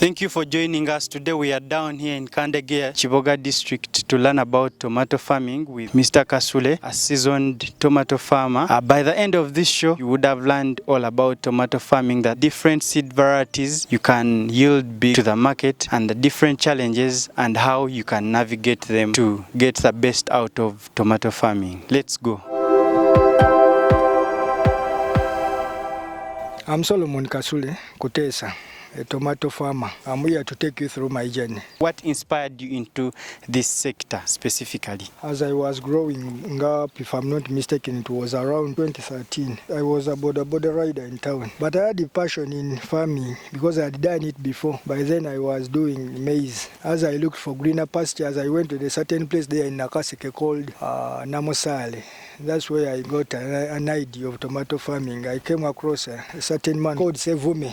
Thank you for joining us. Today we are down here in Kandegea, Chiboga district to learn about tomato farming with Mr. Kasule, a seasoned tomato farmer. By the end of this show, you would have learned all about tomato farming, the different seed varieties you can yield to the market, and the different challenges and how you can navigate them to get the best out of tomato farming. Let's go. I'm Solomon Kasule, Kutesa, a tomato farmer. I'm here to take you through my journey. What inspired you into this sector specifically? As I was growing up, if I'm not mistaken, it was around 2013. I was a Boda rider in town. But I had a passion in farming because I had done it before. By then I was doing maize. As I looked for greener pastures, I went to a certain place there in Nakaseke called Namosale. That's where I got an idea of tomato farming. I came across a certain man called Sevume.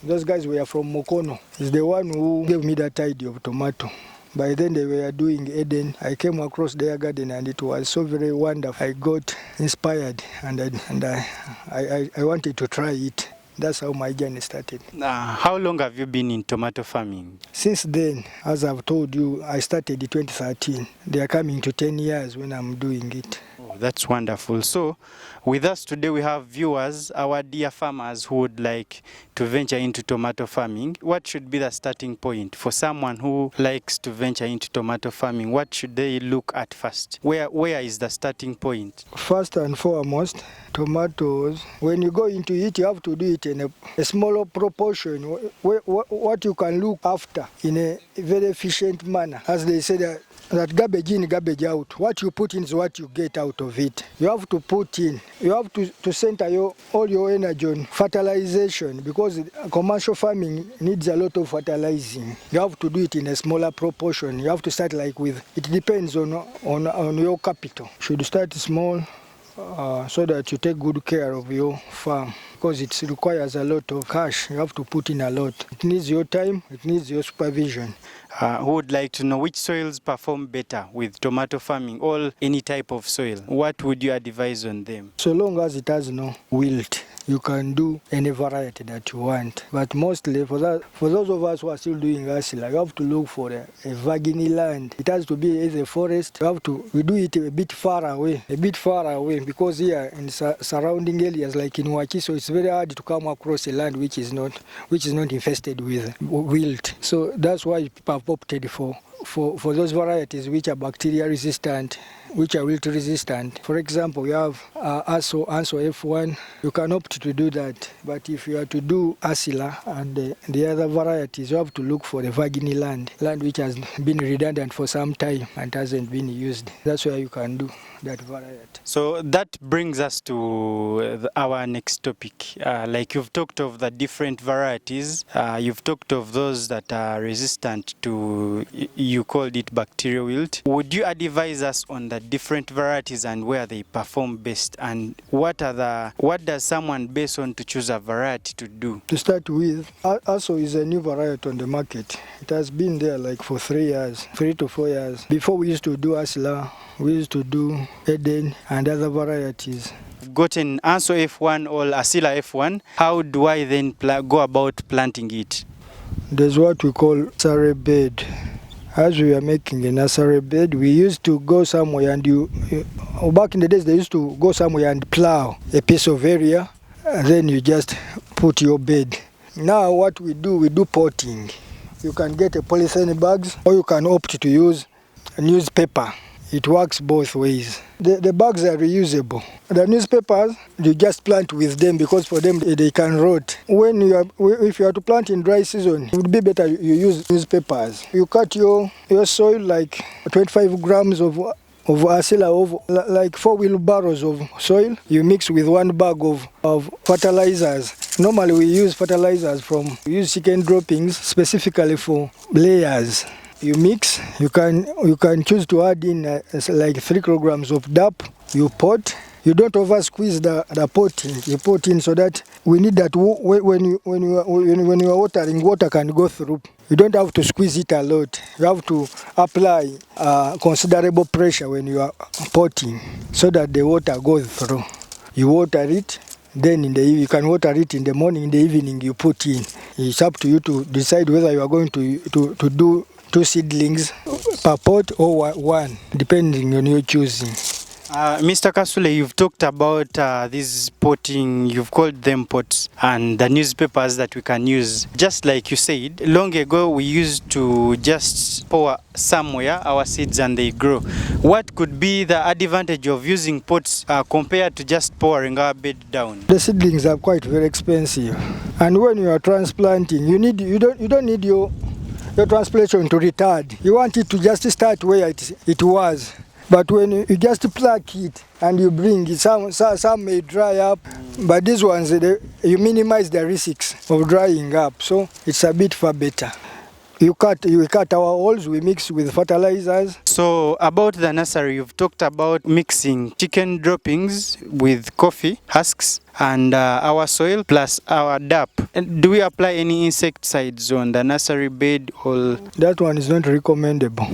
Those guys were from Mokono. He's the one who gave me that idea of tomato. By then they were doing Eden. I came across their garden and it was so very wonderful. I got inspired and I wanted to try it. That's how my journey started. How long have you been in tomato farming? Since then, as I've told you, I started in 2013. They are coming to 10 years when I'm doing it. Oh, that's wonderful. So with us today we have viewers, our dear farmers who would like to venture into tomato farming. What should be the starting point for someone who likes to venture into tomato farming? What should they look at first? Where is the starting point? First and foremost, tomatoes, when you go into it, you have to do it in a smaller proportion. What you can look after in a very efficient manner. As they say that garbage in, garbage out. What you put in is what you get out of it. You have to put in. You have to center all your energy on fertilization because commercial farming needs a lot of fertilizing. You have to do it in a smaller proportion. You have to start like with, it depends on your capital. You should start small so that you take good care of your farm because it requires a lot of cash. You have to put in a lot. It needs your time, it needs your supervision. Who would like to know which soils perform better with tomato farming or any type of soil? What would you advise on them? So long as it has no wilt, you can do any variety that you want. But mostly for those of us who are still doing kasule, you have to look for a virgin land. It has to be either forest. We do it a bit far away because here in surrounding areas like in Wachiso, it's very hard to come across a land which is not infested with wilt. So that's why people have opted for those varieties which are bacteria resistant, which are wilt resistant. For example, we have ASO F1. You can opt to do that. But if you are to do kasule and the other varieties, you have to look for a virgin land which has been redundant for some time and hasn't been used. That's where you can do that variety. So that brings us to our next topic. Like you've talked of the different varieties, you've talked of those that are resistant to, you called it bacterial wilt. Would you advise us on the different varieties and where they perform best, and what does someone base on to choose a variety to do? To start with, ASO is a new variety on the market. It has been there like for 3 to 4 years. Before we used to do kasule, we used to do Eden and other varieties. Gotten ASO F1 or kasule F1, how do I then go about planting it? There's what we call nursery bed. As we are making a nursery bed, we used to go somewhere and back in the days they used to go somewhere and plow a piece of area and then you just put your bed. Now what we do potting. You can get a polythene bags or you can opt to use newspaper. It works both ways. The bags are reusable. The newspapers, you just plant with them because for them they can rot. If you are to plant in dry season, it would be better you use newspapers. You cut your soil like 25 grams of kasule, of like 4 wheelbarrows of soil. You mix with 1 bag of fertilizers. Normally we use fertilizers we use chicken droppings specifically for layers. You mix, you can choose to add in like 3 kilograms of DAP. You pot. You don't over squeeze the potting. You pot in so that we need that when you are watering, water can go through. You don't have to squeeze it a lot. You have to apply considerable pressure when you are potting so that the water goes through. You water it Then you can water it in the morning, in the evening you put in. It's up to you to decide whether you are going to do 2 seedlings per pot or one, depending on your choosing. Mr. Kasule, you've talked about this potting, you've called them pots, and the newspapers that we can use. Just like you said, long ago we used to just pour somewhere our seeds and they grow. What could be the advantage of using pots compared to just pouring our bed down? The seedlings are quite very expensive, and when you are transplanting, you don't need your transplantation to retard. You want it to just start where it was. But when you just pluck it and you bring it, some may dry up, but these ones, you minimize the risks of drying up, so it's a bit far better. We cut our holes, we mix with fertilizers. So about the nursery, you've talked about mixing chicken droppings with coffee husks and our soil plus our DAP. And do we apply any insecticides on the nursery bed? Or that one is not recommendable.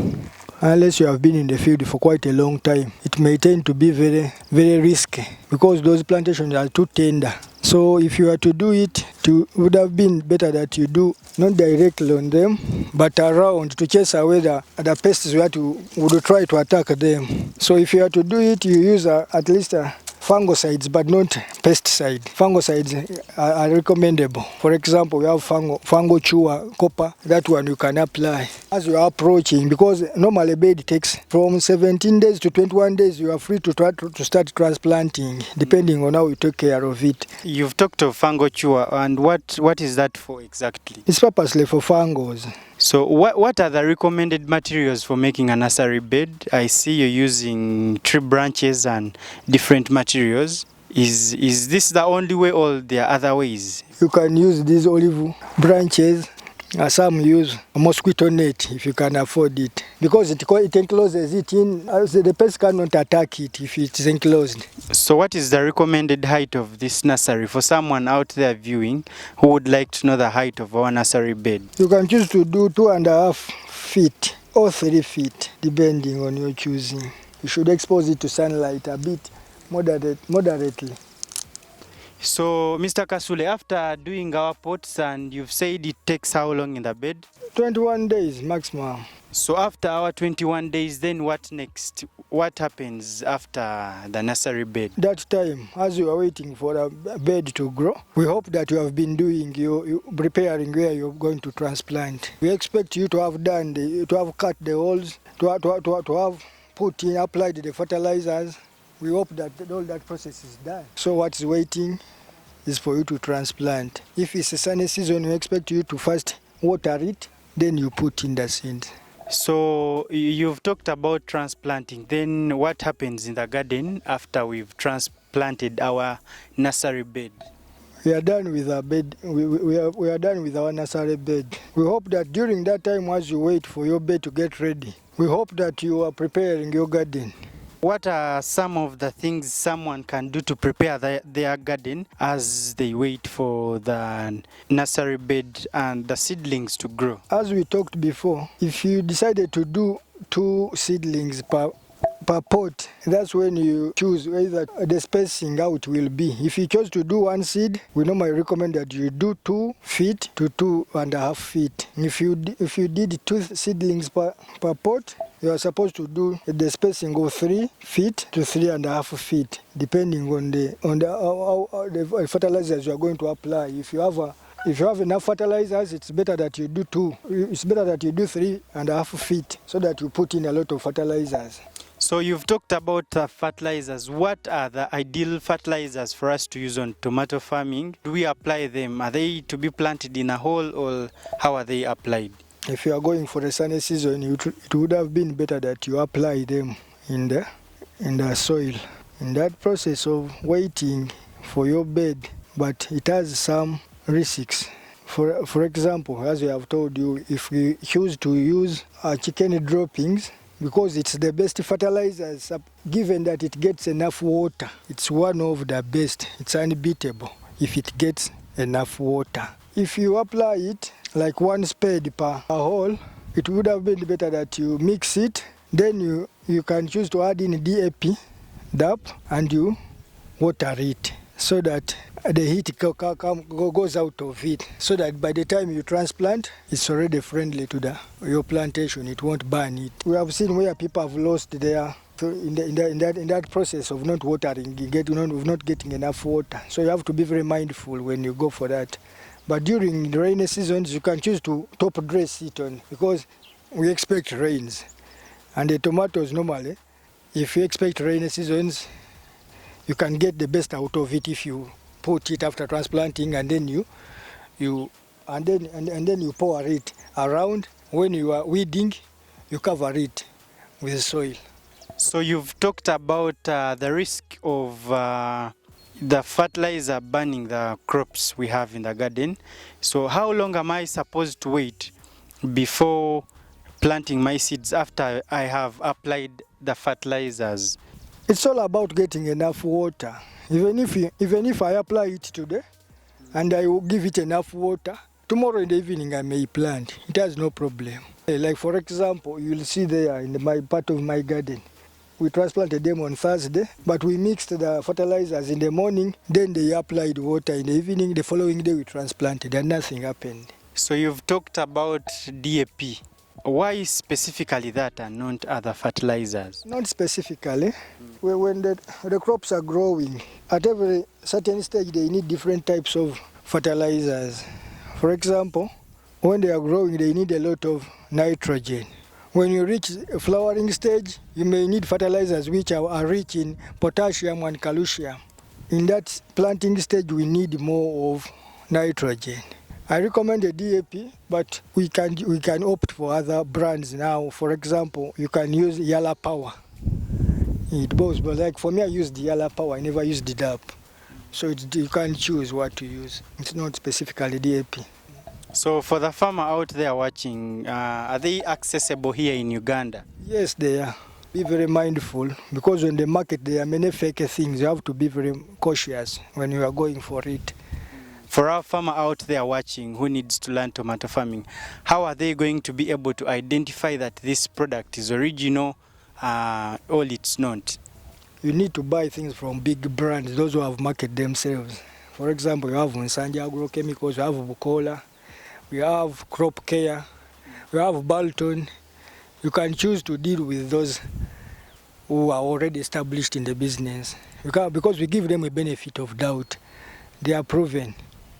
Unless you have been in the field for quite a long time, it may tend to be very, very risky because those plantations are too tender. So if you are to do it, it would have been better that you do not directly on them, but around to chase away the pests would try to attack them. So if you are to do it, you use at least fungicides, but not pesticide. Fungicides are recommendable. For example, we have fungal chewer, copper. That one you can apply as you are approaching, because normally bed takes from 17 days to 21 days. You are free to start transplanting, depending on how you take care of it. You've talked of fungal chewer, and what is that for exactly? It's purposely for fungals. So what are the recommended materials for making a nursery bed? I see you're using tree branches and different materials. Is this the only way or there are other ways? You can use these olive branches. Some use a mosquito net if you can afford it, because it encloses it in. The pest cannot attack it if it's enclosed. So what is the recommended height of this nursery for someone out there viewing who would like to know the height of our nursery bed? You can choose to do 2.5 feet or 3 feet, depending on your choosing. You should expose it to sunlight a bit moderately. So, Mr. Kasule, after doing our pots, and you've said it takes how long in the bed? 21 days maximum. So after our 21 days, then what next? What happens after the nursery bed? That time, as you are waiting for a bed to grow, we hope that you have been doing you preparing where you're going to transplant. We expect you to have cut the holes, to have applied the fertilizers. We hope that all that process is done. So what's waiting is for you to transplant. If it's a sunny season, we expect you to first water it, then you put in the seeds. So you've talked about transplanting. Then what happens in the garden after we've transplanted our nursery bed? We are done with our bed. We are done with our nursery bed. We hope that during that time, as you wait for your bed to get ready, we hope that you are preparing your garden. What are some of the things someone can do to prepare their garden as they wait for the nursery bed and the seedlings to grow? As we talked before, if you decided to do 2 seedlings per pot, that's when you choose whether the spacing out will be. If you chose to do 1 seed, we normally recommend that you do 2 feet to 2.5 feet. If you did 2 seedlings per pot, you are supposed to do the spacing of 3 feet to 3.5 feet, depending on the fertilizers you are going to apply. If you have enough fertilizers, it's better that you do 2. It's better that you do 3.5 feet, so that you put in a lot of fertilizers. So you've talked about fertilizers. What are the ideal fertilizers for us to use on tomato farming? Do we apply them? Are they to be planted in a hole, or how are they applied? If you are going for a sunny season, it would have been better that you apply them in the soil. In that process of waiting for your bed, but it has some risks. For example, as we have told you, if we choose to use chicken droppings, because it's the best fertilizers, given that it gets enough water, it's one of the best. It's unbeatable if it gets enough water. If you apply it like 1 spade per hole, it would have been better that you mix it. Then you can choose to add in DAP, and you water it. so that the heat goes out of it, so that by the time you transplant, it's already friendly to your plantation. It won't burn it. We have seen where people have lost their in that process of not watering, of not getting enough water. So you have to be very mindful when you go for that. But during the rainy seasons, you can choose to top dress it on, because we expect rains. And the tomatoes normally, if you expect rainy seasons, you can get the best out of it if you put it after transplanting, and then you pour it around. When you are weeding, you cover it with soil. So you've talked about the risk of the fertilizer burning the crops we have in the garden. So how long am I supposed to wait before planting my seeds after I have applied the fertilizers? It's all about getting enough water. Even if I apply it today and I will give it enough water, tomorrow in the evening I may plant. It has no problem. Like for example, you'll see there in my part of my garden, we transplanted them on Thursday, but we mixed the fertilizers in the morning, then they applied water in the evening. The following day we transplanted and nothing happened. So you've talked about DAP. Why specifically that and not other fertilizers? Not specifically. When the crops are growing, at every certain stage they need different types of fertilizers. For example, when they are growing, they need a lot of nitrogen. When you reach a flowering stage, you may need fertilizers which are rich in potassium and calcium. In that planting stage, we need more of nitrogen. I recommend a DAP, but we can opt for other brands now. For example, you can use Yala Power. It both, but like for me, I used the Yala Power. I never used the DAP. So you can choose what to use. It's not specifically DAP. So for the farmer out there watching, are they accessible here in Uganda? Yes, they are. Be very mindful, because on the market there are many fake things. You have to be very cautious when you are going for it. For our farmer out there watching who needs to learn tomato farming, how are they going to be able to identify that this product is original or it's not? You need to buy things from big brands, those who have marketed themselves. For example, you have Nsanja Agrochemicals, you have Bukola, we have Crop Care, we have Bolton. You can choose to deal with those who are already established in the business, because we give them a benefit of doubt. They are proven.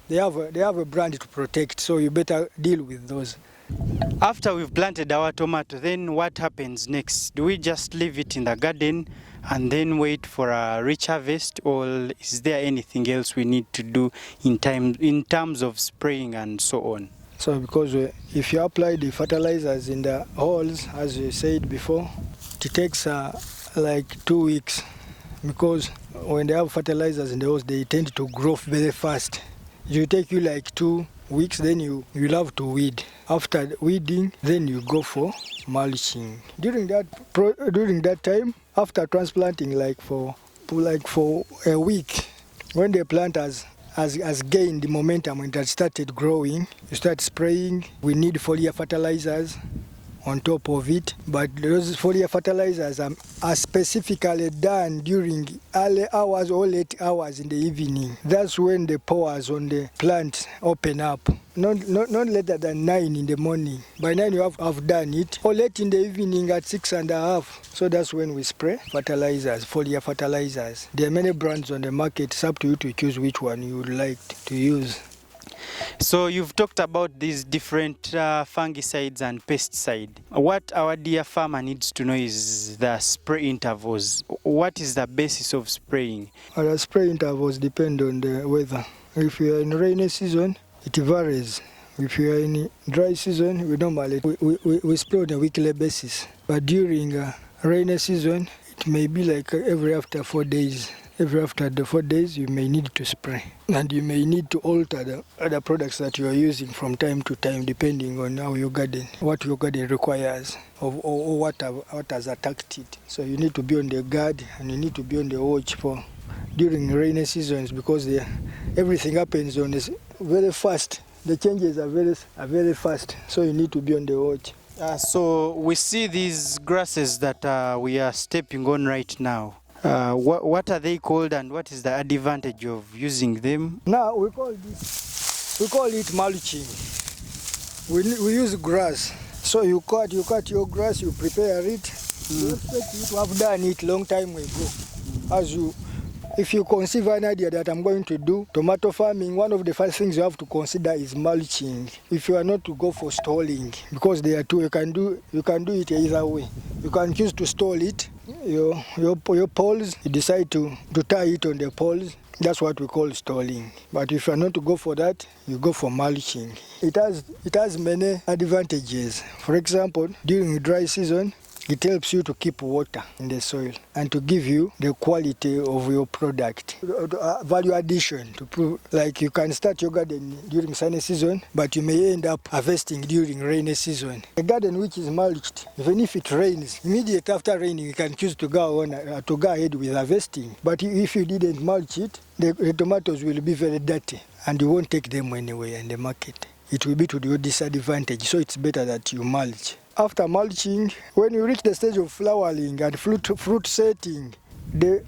They have a brand to protect, so you better deal with those. After we've planted our tomato, then what happens next? Do we just leave it in the garden and then wait for a rich harvest, or is there anything else we need to do in terms of spraying and so on? So because if you apply the fertilizers in the holes, as you said before, it takes like 2 weeks, because when they have fertilizers in the holes, they tend to grow very fast. It will take you like 2 weeks, then you'll have to weed. After weeding, then you go for mulching. During that time, after transplanting, like for a week, when the plant has gained the momentum and it has started growing, you start spraying. We need foliar fertilizers on top of it, but those foliar fertilizers are specifically done during early hours or late hours in the evening. That's when the pores on the plant open up. Not later than 9 in the morning. By 9 you have done it, or late in the evening at 6:30. So that's when we spray fertilizers, foliar fertilizers. There are many brands on the market. It's up to you to choose which one you would like to use. So you've talked about these different fungicides and pesticides. What our dear farmer needs to know is the spray intervals. What is the basis of spraying? The spray intervals depend on the weather. If you are in rainy season, it varies. If you are in dry season, we normally we spray on a weekly basis. But during rainy season, it may be like every after 4 days. Every after the 4 days, you may need to spray. And you may need to alter the other products that you are using from time to time, depending on what your garden requires, or what has attacked it. So you need to be on the guard, and you need to be on the watch for during rainy seasons, because everything happens on this very fast. The changes are very fast, so you need to be on the watch. So we see these grasses that we are stepping on right now. What are they called and what is the advantage of using them? Now we call it mulching. We use grass. So you cut your grass, you prepare it. You expect you to have done it long time ago. If you conceive an idea that I'm going to do tomato farming, one of the first things you have to consider is mulching. If you are not to go for stalling, because there are two, you can do it either way. You can choose to stall it, your poles, you decide to tie it on the poles. That's what we call stalling. But if you are not to go for that, you go for mulching. It has many advantages. For example, during dry season, it helps you to keep water in the soil and to give you the quality of your product. Value addition, to prove, like you can start your garden during sunny season, but you may end up harvesting during rainy season. A garden which is mulched, even if it rains, immediately after raining, you can choose to go ahead with harvesting. But if you didn't mulch it, the tomatoes will be very dirty and you won't take them anywhere in the market. It will be to your disadvantage, so it's better that you mulch. After mulching, when you reach the stage of flowering and fruit setting, the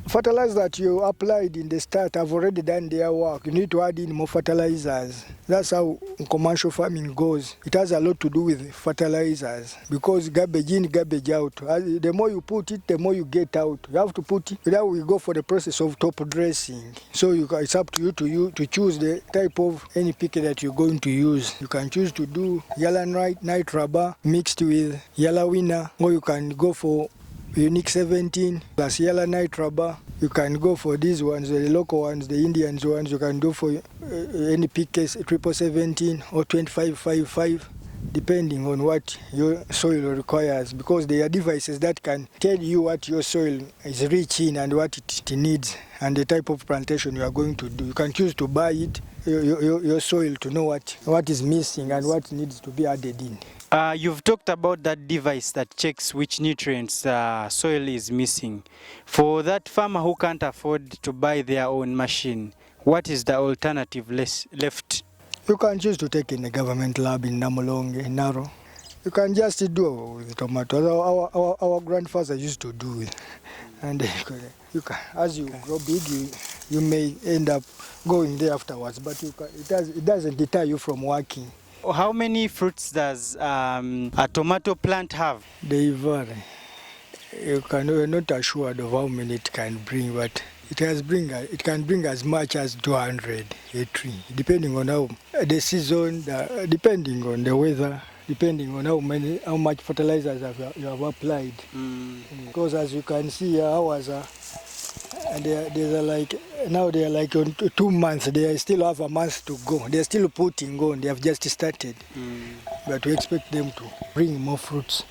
fertilizers that you applied in the start have already done their work. You need to add in more fertilizers. That's how commercial farming goes. It has a lot to do with fertilizers because garbage in, garbage out. The more you put it, the more you get out. You have to put it. Now we go for the process of top dressing. So it's up to you to choose the type of NPK that you're going to use. You can choose to do yellow night rubber mixed with yellow winner, or you can go for Unique 17 plus yellow night rubber. You can go for these ones, the local ones, the Indians ones. You can do for NPK 17 or 2555, depending on what your soil requires, because there are devices that can tell you what your soil is rich in and what it needs and the type of plantation you are going to do. You can choose to buy it, your soil, to know what is missing and what needs to be added in. You've talked about that device that checks which nutrients soil is missing. For that farmer who can't afford to buy their own machine, what is the alternative left? You can choose to take in a government lab in Namolonge, in Naro. You can just do with tomatoes. Our grandfathers used to do it. And you can, as you grow big, you may end up going there afterwards, but it doesn't deter you from working. How many fruits does a tomato plant have? They vary. You're not assured of how many it can bring, but it can bring as much as 200 a tree, depending on the season, depending on the weather, depending on how much fertilizers you have applied. Because as you can see here, ours are, now they are like on 2 months. They still have a month to go. They are still putting on. They have just started. But we expect them to bring more fruits.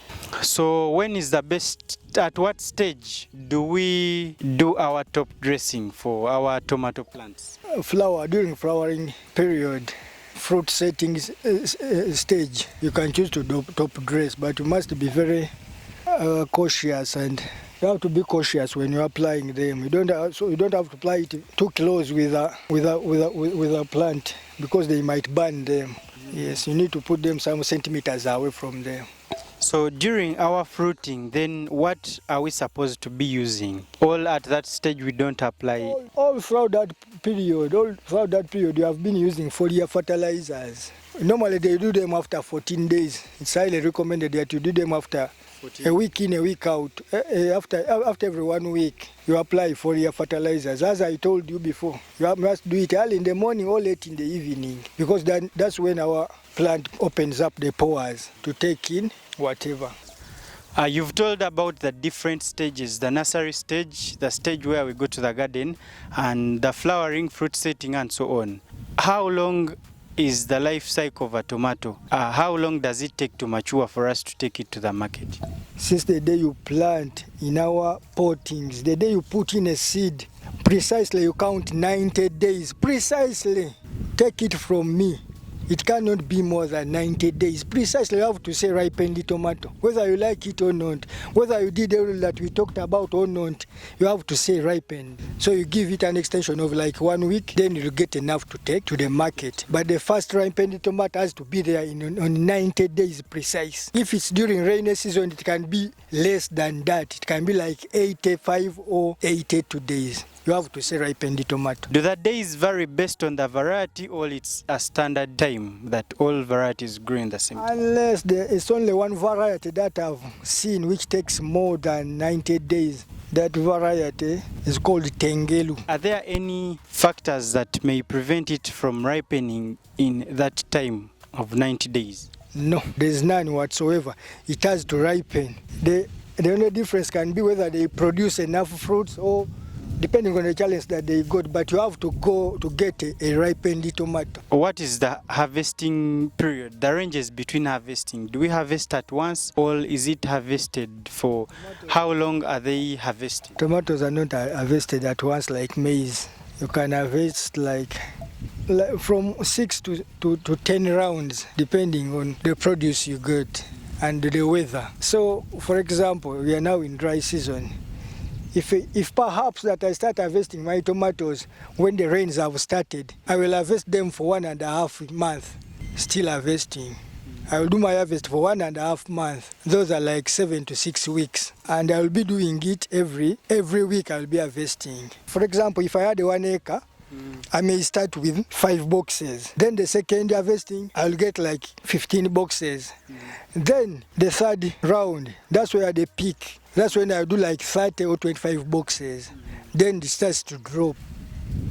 So when is the best, at what stage do we do our top dressing for our tomato plants? During flowering period, fruit setting stage, you can choose to do top dress, but you must be very cautious, and you have to be cautious when you're applying them. You don't have to apply it too close with a plant, because they might burn them. Yes, you need to put them some centimeters away from them. So during our fruiting, then what are we supposed to be using? All at that stage we don't apply? All throughout that period, you have been using foliar fertilizers. Normally they do them after 14 days. It's highly recommended that you do them after 14. A week in, a week out. After every 1 week, you apply foliar fertilizers. As I told you before, you must do it early in the morning or late in the evening, because that's when our plant opens up the pores to take in whatever. You've told about the different stages: the nursery stage, the stage where we go to the garden, and the flowering, fruit setting, and so on. How long is the life cycle of a tomato? How long does it take to mature for us to take it to the market? Since the day you plant in our pottings, the day you put in a seed, precisely you count 90 days. Precisely. Take it from me. it cannot be more than 90 days. Precisely, you have to say ripened tomato. Whether you like it or not, whether you did all that we talked about or not, you have to say ripened. So you give it an extension of like 1 week, then you'll get enough to take to the market. But the first ripened tomato has to be there on 90 days precise. If it's during rainy season, it can be less than that. It can be like 85 or 82 days. You have to say ripened tomato. Do the days vary based on the variety, or it's a standard time that all varieties grow in the same time? Unless there is only one variety that I've seen which takes more than 90 days. That variety is called Tengelu. Are there any factors that may prevent it from ripening in that time of 90 days? No, there's none whatsoever. It has to ripen. The only difference can be whether they produce enough fruits or depending on the challenge that they got, but you have to go to get a ripened tomato. What is the harvesting period? The ranges between harvesting. Do we harvest at once, or is it harvested for how long are they harvested? Tomatoes are not harvested at once like maize. You can harvest like from 6 to 10 rounds depending on the produce you got and the weather. So, for example, we are now in dry season. If perhaps that I start harvesting my tomatoes when the rains have started, I will harvest them for 1.5 months, still harvesting. I will do my harvest for 1.5 months. Those are like 7 to 6 weeks. And I will be doing it every week. I will be harvesting. For example, if I had 1 acre, I may start with 5 boxes. Then the second harvesting, I'll get like 15 boxes. Then the third round, that's where the peak. That's when I do like 30 or 25 boxes. Then it starts to drop.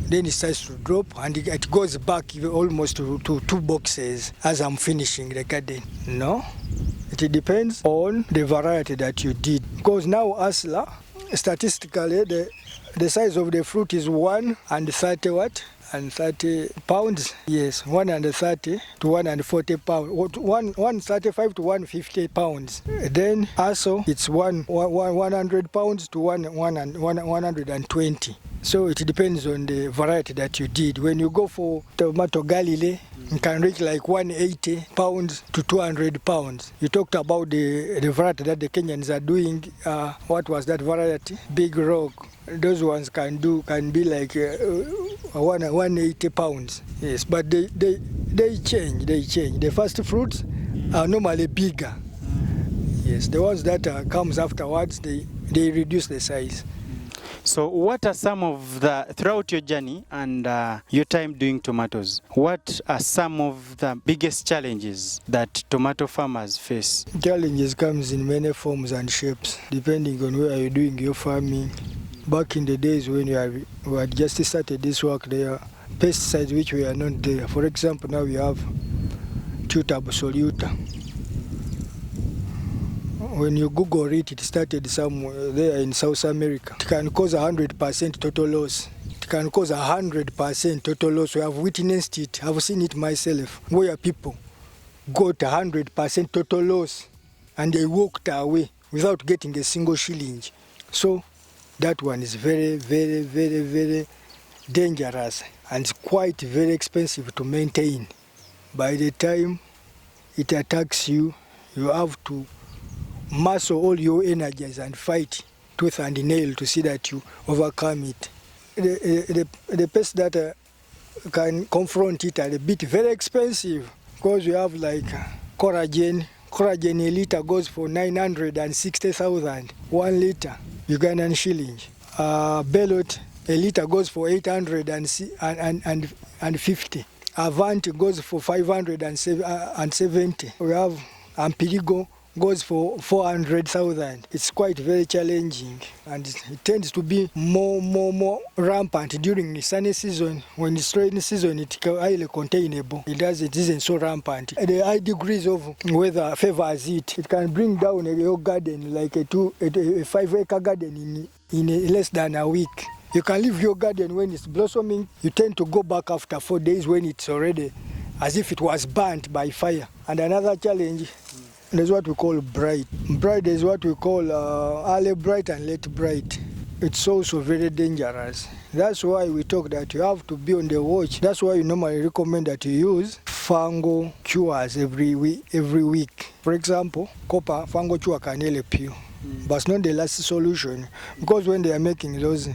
And it goes back almost to 2 boxes as I'm finishing the garden. No, it depends on the variety that you did. Because now Asla, statistically, the size of the fruit is 130 what? And 30 pounds. Yes, 130 to 140 pounds. 135 to 150 pounds. Then also it's 100 pounds to 120. So it depends on the variety that you did. When you go for tomato Galilee, you can reach like 180 pounds to 200 pounds. You talked about the variety that the Kenyans are doing. What was that variety? Big Rock. Those ones can be like 180 pounds. Yes, but they change. The first fruits are normally bigger. Yes, the ones that comes afterwards, they reduce the size. So what are some of throughout your journey and your time doing tomatoes, what are some of the biggest challenges that tomato farmers face? Challenges comes in many forms and shapes, depending on where you're doing your farming. Back in the days when we had just started this work, there are pesticides which were not there. For example, now we have tuta absoluta. When you Google it, it started somewhere there in South America. It can cause 100% total loss. It can cause 100% total loss. We have witnessed it. I've seen it myself, where people got 100% total loss and they walked away without getting a single shilling. So that one is very, very, very, very dangerous and quite very expensive to maintain. By the time it attacks you, you have to muscle all your energies and fight tooth and nail to see that you overcome it. The pests that can confront it are a bit very expensive, because we have like collagen. Collagen, a liter goes for 960,000, 1 liter, Ugandan shilling. Bellot, a liter goes for 850. Avant goes for 570. We have Ampirigo goes for 400,000. It's quite very challenging, and it tends to be more rampant during the sunny season. When it's rainy season, it's highly containable. It isn't so rampant. The high degrees of weather favors it. It can bring down a whole garden, like a 5-acre garden in less than a week. You can leave your garden when it's blossoming. You tend to go back after 4 days when it's already as if it was burnt by fire. And another challenge, there's what we call bright. Bright is what we call early bright and late bright. It's also very dangerous. That's why we talk that you have to be on the watch. That's why we normally recommend that you use fungal cures every week. For example, copper fungal cure can help you, but it's not the last solution, because when they are making those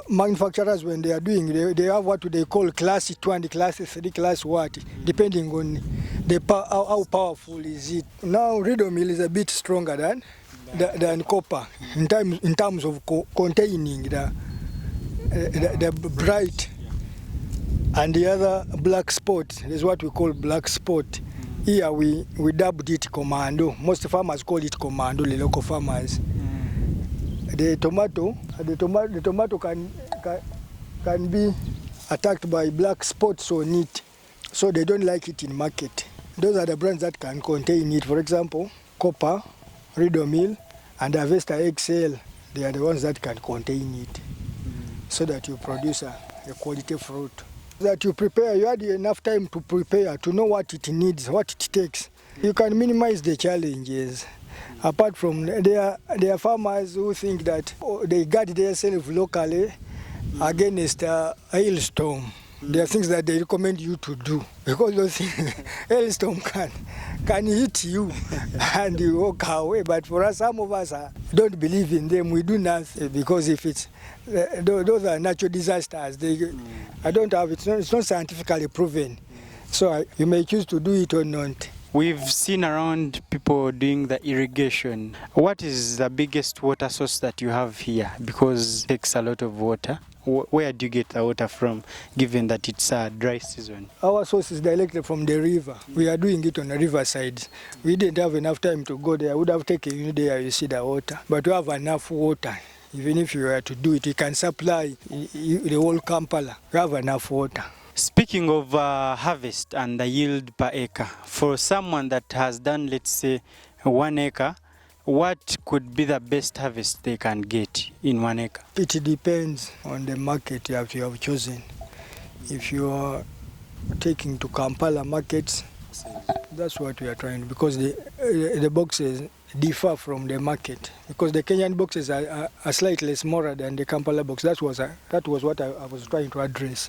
manufacturers, when they are doing, they have what they call class 2 and class 3, class what, depending on how powerful is it. Now Ridomil is a bit stronger than copper in terms of containing the bright and the other black spot. Is what we call black spot. Here we dubbed it commando. Most farmers call it commando, the local farmers. The tomato can be attacked by black spots on it, so they don't like it in market. Those are the brands that can contain it. For example, Copper, Ridomil, and Avesta XL. They are the ones that can contain it, so that you produce a quality fruit. That you prepare, you had enough time to prepare, to know what it needs, what it takes. You can minimize the challenges. Apart from, there are farmers who think that they guard themselves locally against a hailstorm. There are things that they recommend you to do, because those things, hailstorm can hit you and you walk away. But for us, some of us don't believe in them. We do nothing, because if it's those are natural disasters. I don't have it's not scientifically proven. So you may choose to do it or not. We've seen around people doing the irrigation. What is the biggest water source that you have here? Because it takes a lot of water. Where do you get the water from, given that it's a dry season? Our source is directly from the river. We are doing it on the river side. We didn't have enough time to go there. I would have taken you there, you see the water. But we have enough water. Even if you were to do it, you can supply the whole Kampala. We have enough water. Speaking of harvest and the yield per acre, for someone that has done, let's say, 1 acre, what could be the best harvest they can get in 1 acre? It depends on the market you have chosen. If you are taking to Kampala markets, that's what we are trying, because the boxes differ from the market, because the Kenyan boxes are slightly smaller than the Kampala box. That was what I was trying to address.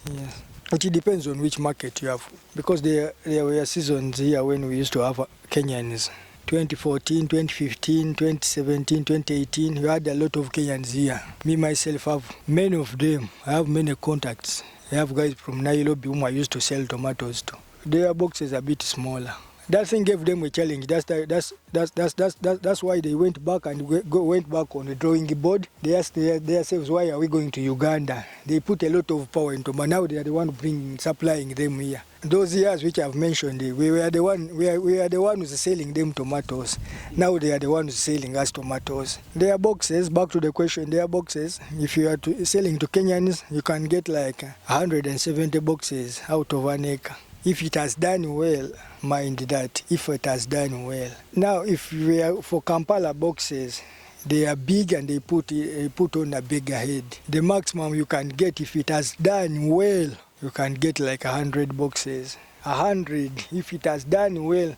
Yes. It depends on which market you have, because there were seasons here when we used to have Kenyans. 2014, 2015, 2017, 2018, we had a lot of Kenyans here. Me, myself, have many of them. I have many contacts. I have guys from Nairobi whom I used to sell tomatoes to. Their boxes are a bit smaller. That thing gave them a challenge. That's why they went back went back on the drawing board. They asked themselves, why are we going to Uganda? They put a lot of power into, but now they are the one supplying them here. Those years which I've mentioned, we are the one who's selling them tomatoes. Now they are the ones selling us tomatoes. Their boxes, back to the question, their boxes, if you are selling to Kenyans, you can get like 170 boxes out of 1 acre. If it has done well, mind that, if it has done well. Now, if we are for Kampala boxes, they are big and they put on a bigger head. The maximum you can get, if it has done well, you can get like 100 boxes. 100, if it has done well.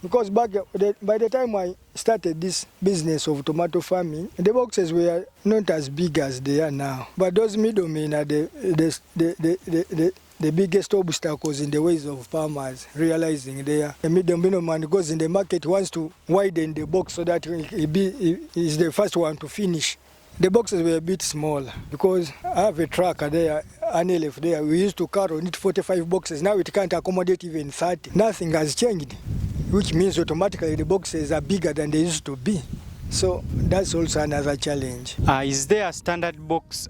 Because by the time I started this business of tomato farming, the boxes were not as big as they are now. But those middlemen are the biggest obstacles in the ways of farmers, realizing the middleman goes in the market, wants to widen the box so that he is the first one to finish. The boxes were a bit smaller, because I have a tracker there, an LF there. We used to carry on it 45 boxes. Now it can't accommodate even 30. Nothing has changed, which means automatically the boxes are bigger than they used to be. So that's also another challenge. Is there a standard box,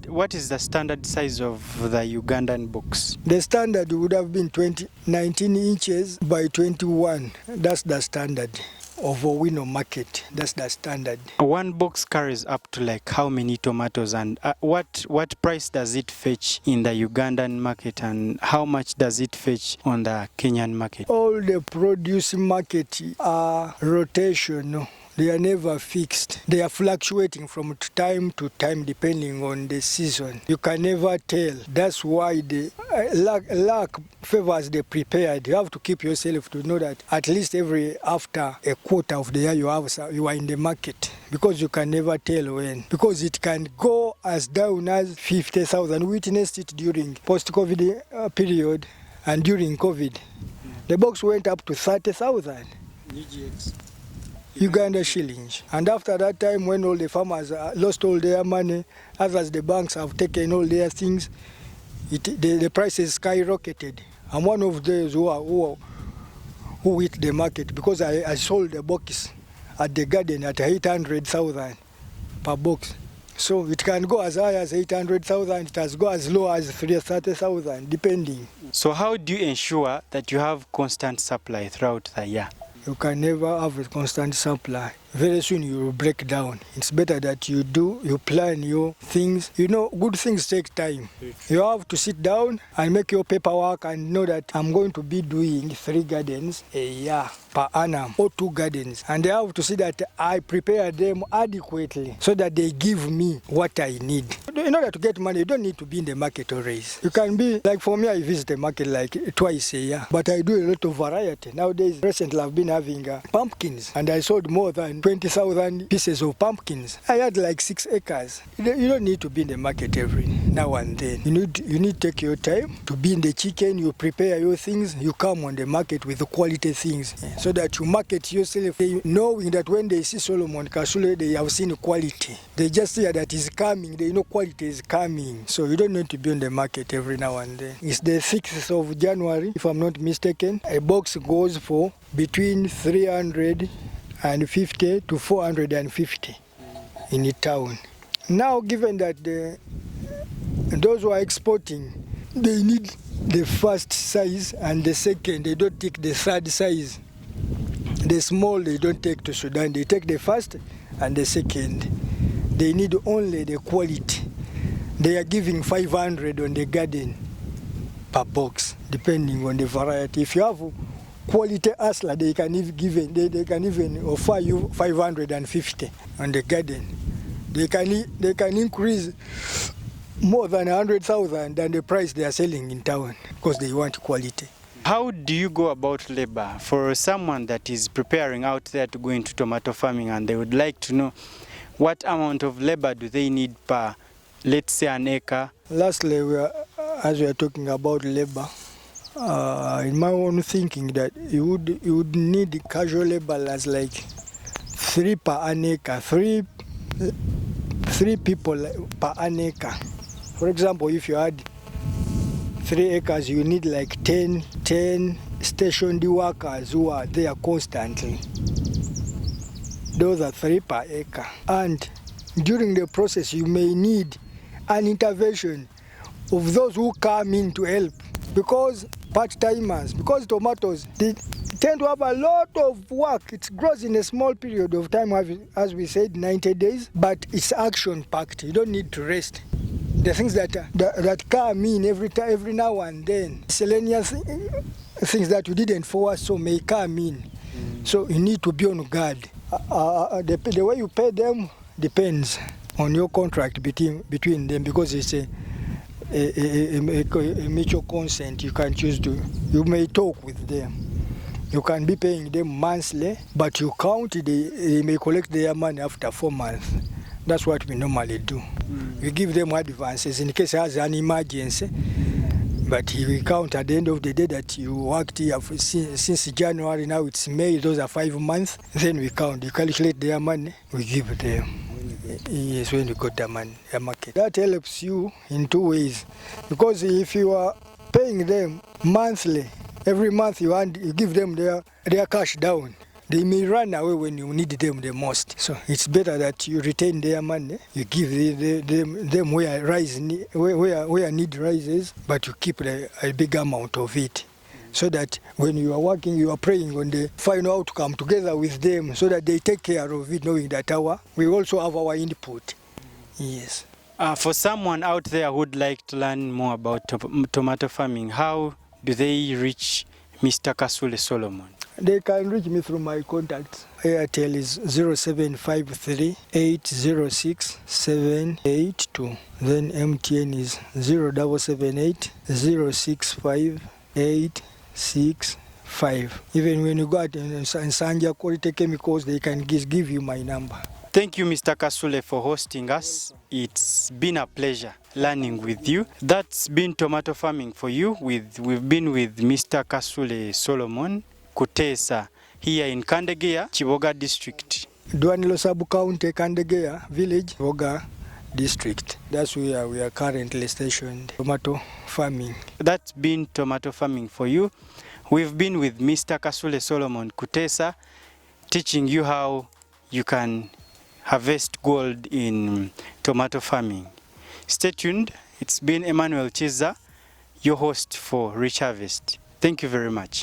what is the standard size of the Ugandan box? The standard would have been 19 inches by 21. That's the standard of a window market. That's the standard. One box carries up to like how many tomatoes, and what price does it fetch in the Ugandan market, and how much does it fetch on the Kenyan market? All the produce market are rotational. They are never fixed. They are fluctuating from time to time depending on the season. You can never tell. That's why the luck favors the prepared. You have to keep yourself to know that at least after a quarter of the year you are in the market, because you can never tell when. Because it can go as down as 50,000. We witnessed it during post-COVID period and during COVID. The box went up to 30,000. Uganda shillings. And after that time, when all the farmers lost all their money, as the banks have taken all their things, the prices skyrocketed. I'm one of those who hit the market, because I sold the box at the garden at 800,000 per box. So it can go as high as 800,000, it has go as low as 30,000, depending. So how do you ensure that you have constant supply throughout the year? You can never have a constant supply. Very soon you will break down. It's better that you plan your things. You know, good things take time. You have to sit down and make your paperwork and know that I'm going to be doing 3 gardens a year per annum, or 2 gardens. And I have to see that I prepare them adequately so that they give me what I need. In order to get money, you don't need to be in the market always. You can be, like for me, I visit the market like twice a year, but I do a lot of variety. Nowadays, recently I've been having pumpkins, and I sold more than 20,000 pieces of pumpkins. I had like 6 acres. You don't need to be in the market every now and then. You need to take your time to be in the chicken. You prepare your things. You come on the market with the quality things, so that you market yourself, knowing that when they see Solomon kasule, they have seen quality. They just hear that it's coming. They know quality is coming. So you don't need to be on the market every now and then. It's the 6th of January, if I'm not mistaken. A box goes for between 350 to 450 in the town. Now, given that those who are exporting, they need the first size and the second. They don't take the third size. The small they don't take to Sudan. They take the first and the second. They need only the quality. They are giving 500 on the garden per box, depending on the variety. If you have quality asla, they can even offer you 550 on the garden. They can increase more than 100,000 than the price they are selling in town, because they want quality. How do you go about labor for someone that is preparing out there to go into tomato farming, and they would like to know what amount of labor do they need per, let's say, an acre? Lastly, as we are talking about labor, in my own thinking, that you would need casual labor as like 3 per an acre, 3 people per an acre. For example, if you had 3 acres, you need like 10 stationed workers who are there constantly. Those are 3 per acre. And during the process, you may need an intervention of those who come in to help, because part-timers, because tomatoes, they tend to have a lot of work. It grows in a small period of time, as we said, 90 days, but it's action-packed. You don't need to rest. The things that come in every now and then, miscellaneous things that you didn't foresee may come in. So you need to be on guard. The way you pay them depends on your contract between them, because it's a mutual consent. You can choose to. You may talk with them. You can be paying them monthly, but you count. They may collect their money after 4 months. That's what we normally do. We give them advances in case there's an emergency, but we count at the end of the day that you worked here since January, now it's May, those are 5 months. Then we count, you calculate their money, we give them. Yes, when you got the money, the market. That helps you in 2 ways, because if you are paying them monthly, every month you give them their cash down, they may run away when you need them the most. So it's better that you retain their money, you give them where need rises, but you keep a big amount of it, so that when you are working, you are praying on the final outcome together with them, so that they take care of it, knowing that we also have our input. Yes. For someone out there who would like to learn more about tomato farming, how do they reach Mr. Kasule Solomon? They can reach me through my contacts. Airtel is 0753 806 782. Then MTN is 0778 065 865. Even when you go out in Sanja Quality Chemicals, they can give you my number. Thank you, Mr. Kasule, for hosting us. It's been a pleasure learning with you. That's been tomato farming for you. We've been with Mr. Kasule Solomon Kutesa here in Kandegea, Chiboga District. Dwanilo Sub-County, Kandegea Village, Chiboga District. That's where we are currently stationed. Tomato farming. That's been tomato farming for you. We've been with Mr. Kasule Solomon Kutesa, teaching you how you can harvest gold in tomato farming. Stay tuned. It's been Emmanuel Chiza, your host for Rich Harvest. Thank you very much.